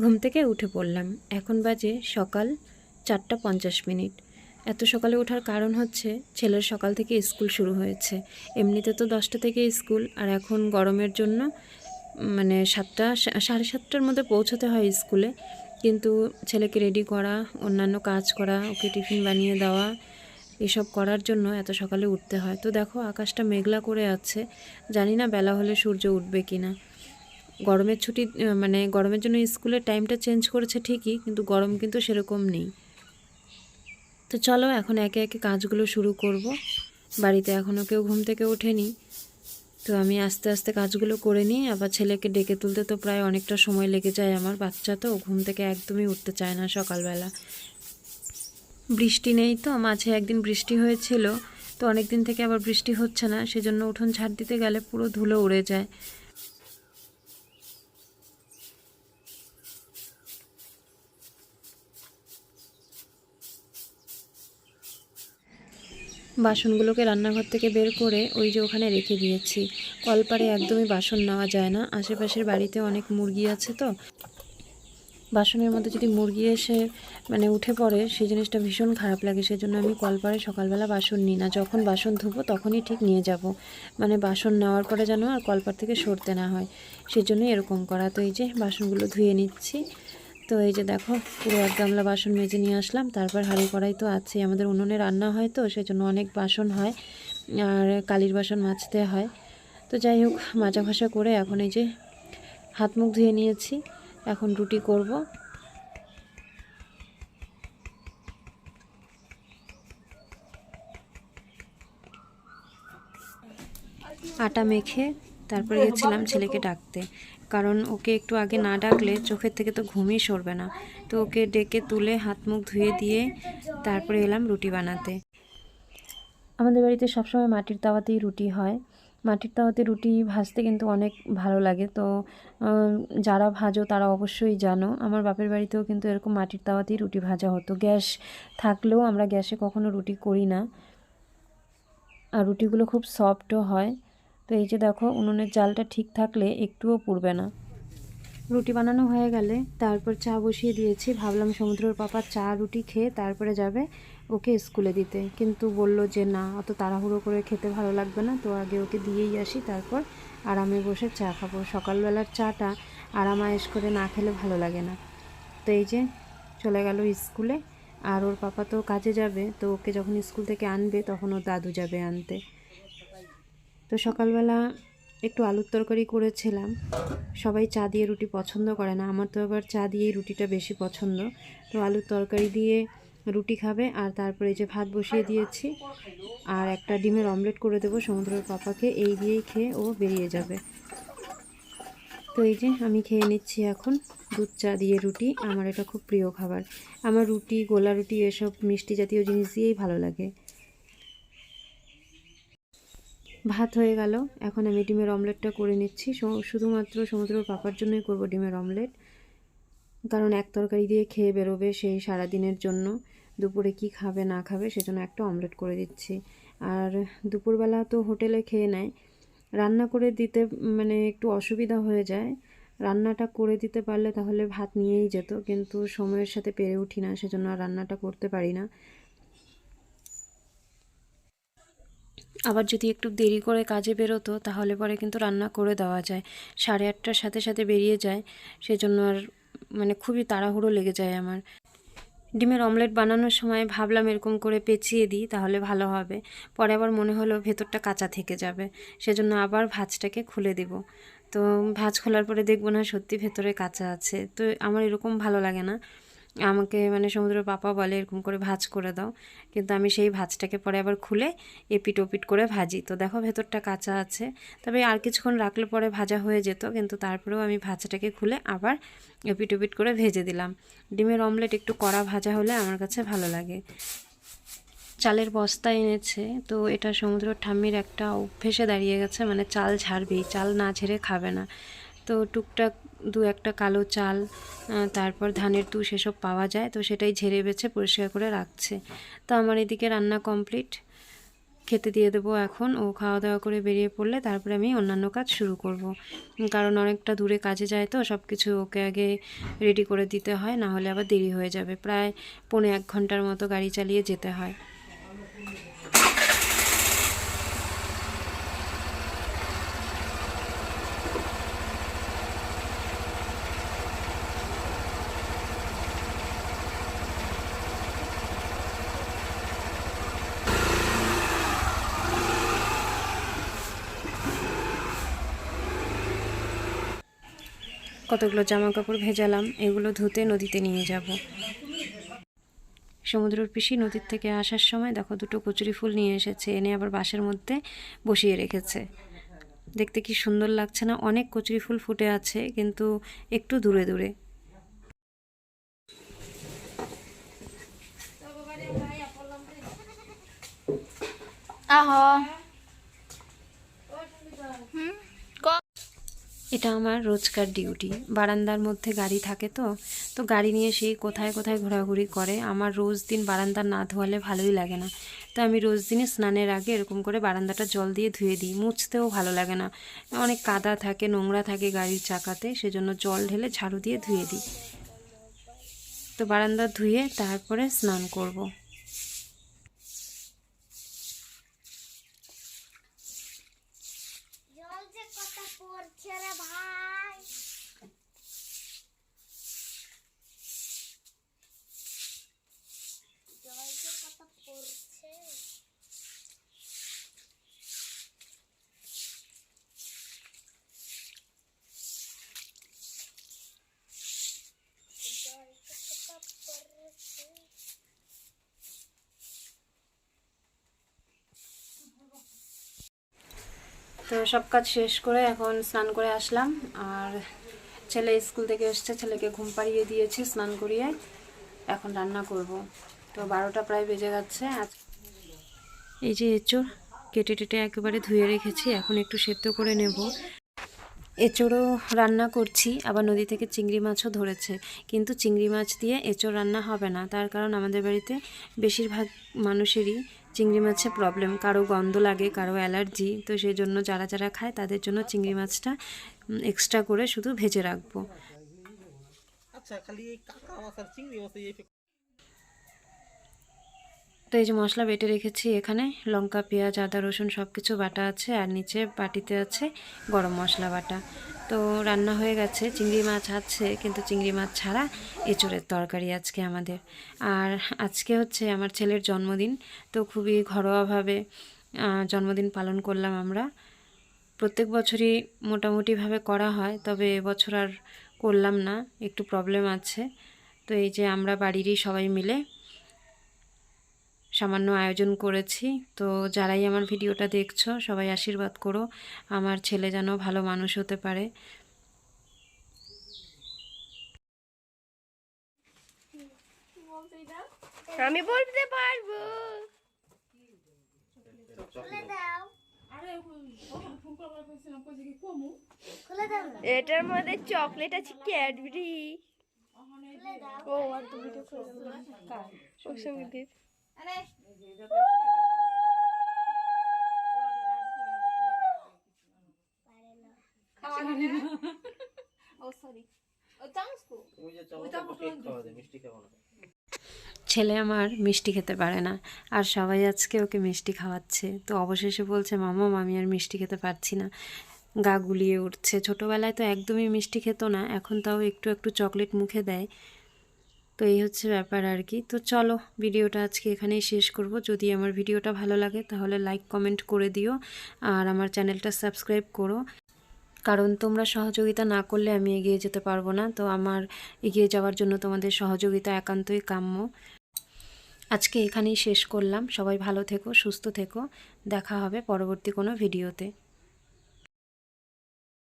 ঘুম থেকে উঠে পড়লাম। এখন বাজে সকাল 4:50। এত সকালে ওঠার কারণ হচ্ছে ছেলের সকাল থেকে স্কুল শুরু হয়েছে। এমনিতে তো 10টা থেকে স্কুল, আর এখন গরমের জন্য মানে 7টা 7:30টার মধ্যে পৌঁছতে হয় স্কুলে। কিন্তু ছেলেকে রেডি করা, অন্যান্য কাজ করা, ওকে টিফিন বানিয়ে দেওয়া, এসব করার জন্য এত সকালে উঠতে হয়। তো দেখো আকাশটা মেঘলা করে আছে, জানি না বেলা হলে সূর্য উঠবে কি না। গরমের ছুটি মানে গরমের জন্য স্কুলের টাইমটা চেঞ্জ করেছে ঠিকই, কিন্তু গরম কিন্তু সেরকম নেই। তো চলো এখন একে একে কাজগুলো শুরু করব। বাড়িতে এখনও কেউ ঘুম থেকে ওঠেনি, তো আমি আস্তে আস্তে কাজগুলো করে নিই। আবার ছেলেকে ডেকে তুলতে তো প্রায় অনেকটা সময় লেগে যায় আমার। বাচ্চা তো ঘুম থেকে একদমই উঠতে চায় না সকালবেলা। বৃষ্টি নেই, তো মাঝে একদিন বৃষ্টি হয়েছিল, তো অনেক দিন থেকে আবার বৃষ্টি হচ্ছে না, সেজন্য উঠোন ঝাড় দিতে গেলে পুরো ধুলো উড়ে যায়। বাসনগুলোকে রান্নাঘর থেকে বের করে ওই যে ওখানে রেখে দিয়েছি। কলপারে একদমই বাসন নেওয়া যায় না, আশেপাশের বাড়িতে অনেক মুরগি আছে, তো বাসনের মধ্যে যদি মুরগি এসে উঠে পড়ে সেই জিনিসটা ভীষণ খারাপ লাগে। সেজন্য আমি কলপারে সকালবেলা বাসন নিই না, যখন বাসন ধুবো তখনই ঠিক নিয়ে যাব। বাসন নেওয়ার পরে যেন আর কলপার থেকে সরতে না হয়, সেজন্যই এরকম করা। তো এই যে বাসনগুলো ধুয়ে নিচ্ছি। তো এই যে দেখো পুরো এক গামলা বাসন মেজে নিয়ে আসলাম। তারপর হাঁড়ি কড়াই তো আছে, আমাদের উনুনে রান্না হয়, তো সেজন্য অনেক বাসন হয়, আর কালির বাসন মাজতে হয়। তো যাই হোক, মাজা ঘষা করে এখন এই যে হাত মুখ ধুয়ে নিয়েছি। এখন রুটি করব। আটা মেখে তারপরে গেছিলাম ছেলেকে ডাকতে, কারণ ওকে একটু আগে না ডাকলে চোখের থেকে তো ঘুমই সরবে না। তো ওকে ডেকে তুলে হাত মুখ ধুয়ে দিয়ে তারপরে এলাম রুটি বানাতে। আমাদের বাড়িতে সবসময় মাটির তাওয়াতেই রুটি হয়। মাটির তাওয়াতে রুটি ভাজতে কিন্তু অনেক ভালো লাগে। তো যারা ভাজো তারা অবশ্যই জানো, আমার বাপের বাড়িতেও কিন্তু এরকম মাটির তাওয়াতেই রুটি ভাজা হতো। গ্যাস থাকলেও আমরা গ্যাসে কখনো রুটি করি না, আর রুটিগুলো খুব সফটও হয়। তো এই যে দেখো উনুনের জালটা ঠিক থাকলে একটুও পুড়বে না। রুটি বানানো হয়ে গেলে তারপর চা বসিয়ে দিয়েছি। ভাবলাম সমুদ্রের পাপা চা রুটি খেয়ে তারপরে যাবে ওকে স্কুলে দিতে, কিন্তু বলল যে না, অত তাড়াহুড়ো করে খেতে ভালো লাগবে না, তো আগে ওকে দিয়েই আসি, তারপর আরামে বসে চা খাবো। সকালবেলার চাটা আরামায়েশ করে না খেলে ভালো লাগে না। তো এই যে চলে গেল স্কুলে, আর ওর পাপা তো কাজে যাবে, তো ওকে যখন স্কুল থেকে আনবে তখন ওর দাদু যাবে আনতে। তো সকালবেলা একটু আলুর তরকারি করেছিলাম। সবাই চা দিয়ে রুটি পছন্দ করে না, আমার তো আবার চা দিয়েই রুটিটা বেশি পছন্দ। তো আলুর তরকারি দিয়ে রুটি খাবে, আর তারপরে এই যে ভাত বসিয়ে দিয়েছি, আর একটা ডিমের অমলেট করে দেবো সমুদ্রের পাপাকে, এই দিয়েই খেয়ে ও বেরিয়ে যাবে। তো এই যে আমি খেয়ে নিচ্ছি এখন দুধ চা দিয়ে রুটি। আমার এটা খুব প্রিয় খাবার। আমার রুটি, গোলা রুটি, এসব মিষ্টি জাতীয় জিনিস দিয়েই ভালো লাগে। ভাত হয়ে গেল, এখন আমি ডিমের অমলেটটা করে নিচ্ছি। শুধুমাত্র সমুদ্রের পাপার জন্যই করব ডিমের অমলেট, কারণ এক তরকারি দিয়ে খেয়ে বেরোবে সেই সারাদিনের জন্য। দুপুরে কি খাবে না খাবে সেজন্য একটা অমলেট করে দিচ্ছি। আর দুপুরবেলা তো হোটেলে খেয়ে নেয়, রান্না করে দিতে একটু অসুবিধা হয়ে যায়। রান্নাটা করে দিতে পারলে তাহলে ভাত নিয়েই যেত, কিন্তু সময়ের সাথে পেরে উঠি না, সেজন্য আর রান্নাটা করতে পারি না। আবার যদি একটু দেরি করে কাজে বেরোতো তাহলে পরে কিন্তু রান্না করে দেওয়া যায়। 8:30টার সাথে সাথে বেরিয়ে যায়, সেজন্য আর খুবই তাড়াহুড়ো লেগে যায় আমার। ডিমের অমলেট বানানোর সময় ভাবলাম এরকম করে পেঁচিয়ে দিই তাহলে ভালো হবে, পরে আবার মনে হলো ভেতরটা কাঁচা থেকে যাবে, সেজন্য আবার ভাঁজটাকে খুলে দিব। তো ভাঁজ খোলার পরে দেখবো না সত্যি ভেতরে কাঁচা আছে। তো আমার এরকম ভালো লাগে না, আমাকে সমুদ্রের পাপা বলে এরকম করে ভাঁজ করে দাও, কিন্তু আমি সেই ভাঁজটাকে পরে আবার খুলে এপিট ওপিট করে ভাজি। তো দেখো ভেতরটা কাঁচা আছে, তবে আর কিছুক্ষণ রাখলে পরে ভাজা হয়ে যেত, কিন্তু তারপরেও আমি ভাজাটাকে খুলে আবার এপিট ওপিট করে ভেজে দিলাম। ডিমের অমলেট একটু কড়া ভাজা হলে আমার কাছে ভালো লাগে। চালের বস্তা এনেছে, তো এটা সমুদ্রের ঠাম্মির একটা অভ্যেসে দাঁড়িয়ে গেছে, চাল ঝাড়বেই, চাল না ঝেড়ে খাবে না। তো টুকটাক দু একটা কালো চাল, তারপর ধানের তুষ এসব পাওয়া যায়, তো সেটাই ঝেড়ে বেছে পরিষ্কার করে রাখছে। তো আমার এদিকে রান্না কমপ্লিট। খেতে দিয়ে দেবো এখন। ও খাওয়া দাওয়া করে বেরিয়ে পড়লে তারপরে আমি অন্যান্য কাজ শুরু করব। কারণ অনেকটা দূরে কাজে যায় তো সব কিছু ওকে আগে রেডি করে দিতে হয়, না হলে আবার দেরি হয়ে যাবে। প্রায় 1.5 ঘন্টার মতো গাড়ি চালিয়ে যেতে হয়। কতগুলো জামা কাপড় ভেজালাম, এগুলো ধুতে নদীতে নিয়ে যাব। সমুদ্রের পিসি নদীর থেকে আসার সময় দেখো 2টো কচুরি ফুল নিয়ে এসেছে, এনে আবার বাঁশের মধ্যে বসিয়ে রেখেছে। দেখতে কি সুন্দর লাগছে না? অনেক কচুরি ফুল ফুটে আছে কিন্তু একটু দূরে দূরে। এটা আমার রোজকার ডিউটি। বারান্দার মধ্যে গাড়ি থাকে তো তো গাড়ি নিয়ে সেই কোথায় কোথায় ঘোরাঘুরি করে। আমার রোজ দিন বারান্দা না ধোয়ালে ভালোই লাগে না। তো আমি রোজ দিনই স্নানের আগে এরকম করে বারান্দাটা জল দিয়ে ধুয়ে দিই। মুছতেও ভালো লাগে না, অনেক কাদা থাকে, নোংরা থাকে গাড়ির চাকাতে, সেজন্য জল ঢেলে ঝাড়ু দিয়ে ধুয়ে দিই। তো বারান্দা ধুয়ে তারপরে স্নান করব। তো সব কাজ শেষ করে এখন স্নান করে আসলাম। আর ছেলে স্কুল থেকে এসছে, ছেলেকে ঘুম পাড়িয়ে দিয়েছি স্নান করিয়ে। এখন রান্না করব। তো 12টা প্রায় বেজে যাচ্ছে। এই যে এঁচোড় কেটে টেটে একেবারে ধুয়ে রেখেছি, এখন একটু সেদ্ধ করে নেব। এঁচোড়ও রান্না করছি, আবার নদী থেকে চিংড়ি মাছও ধরেছে, কিন্তু চিংড়ি মাছ দিয়ে এঁচোড় রান্না হবে না। তার কারণ আমাদের বাড়িতে বেশিরভাগ মানুষেরই চিংড়ি মাছে প্রবলেম, কারো গন্ধ লাগে, কারো অ্যালার্জি। তো সেই জন্য যারা যারা খায় তাদের জন্য চিংড়ি মাছটা এক্সট্রা করে শুধু ভেজে রাখবো। তো এই যে মশলা বেটে রেখেছি, এখানে লঙ্কা, পেঁয়াজ, আদা, রসুন সব কিছু বাটা আছে, আর নিচে বাটিতে আছে গরম মশলা বাটা। তো রান্না হয়ে গেছে, চিংড়ি মাছ আছে, কিন্তু চিংড়ি মাছ ছাড়া এঁচোড়ের তরকারি আজকে আমাদের। আর আজকে হচ্ছে আমার ছেলের জন্মদিন, তো খুবই ঘরোয়াভাবে জন্মদিন পালন করলাম আমরা। প্রত্যেক বছরই মোটামুটিভাবে করা হয়, তবে এবছর আর করলাম না, একটু প্রবলেম আছে। তো এই যে আমরা বাড়িরই সবাই মিলে সামান্য আয়োজন করেছি। তো যারাই আমার ভিডিওটা দেখছো সবাই আশীর্বাদ করো, আমার ছেলে যেন ভালো মানুষ হতে পারে। আমি বলতে পারবো। এটার মধ্যে চকলেট আছে, ক্যাডবেরি। ও আর তুমি তো ছেলে আমার মিষ্টি খেতে পারে না, আর সবাই আজকে ওকে মিষ্টি খাওয়াচ্ছে। তো অবশেষে বলছে, মামা আমি আর মিষ্টি খেতে পারছি না, গা গুলিয়ে উঠছে। ছোটোবেলায় তো একদমই মিষ্টি খেত না, এখন তাও একটু একটু চকলেট মুখে দেয়। তো এই হচ্ছে ব্যাপার আর কি। তো চলো ভিডিওটা আজকে এখানেই শেষ করব। যদি আমার ভিডিওটা ভালো লাগে তাহলে লাইক কমেন্ট করে দিও, আর আমার চ্যানেলটা সাবস্ক্রাইব করো, কারণ তোমরা সহযোগিতা না করলে আমি এগিয়ে যেতে পারবো না। তো আমার এগিয়ে যাওয়ার জন্য তোমাদের সহযোগিতা একান্তই কাম্য। আজকে এখানেই শেষ করলাম। সবাই ভালো থেকো, সুস্থ থেকো, দেখা হবে পরবর্তী কোনো ভিডিওতে।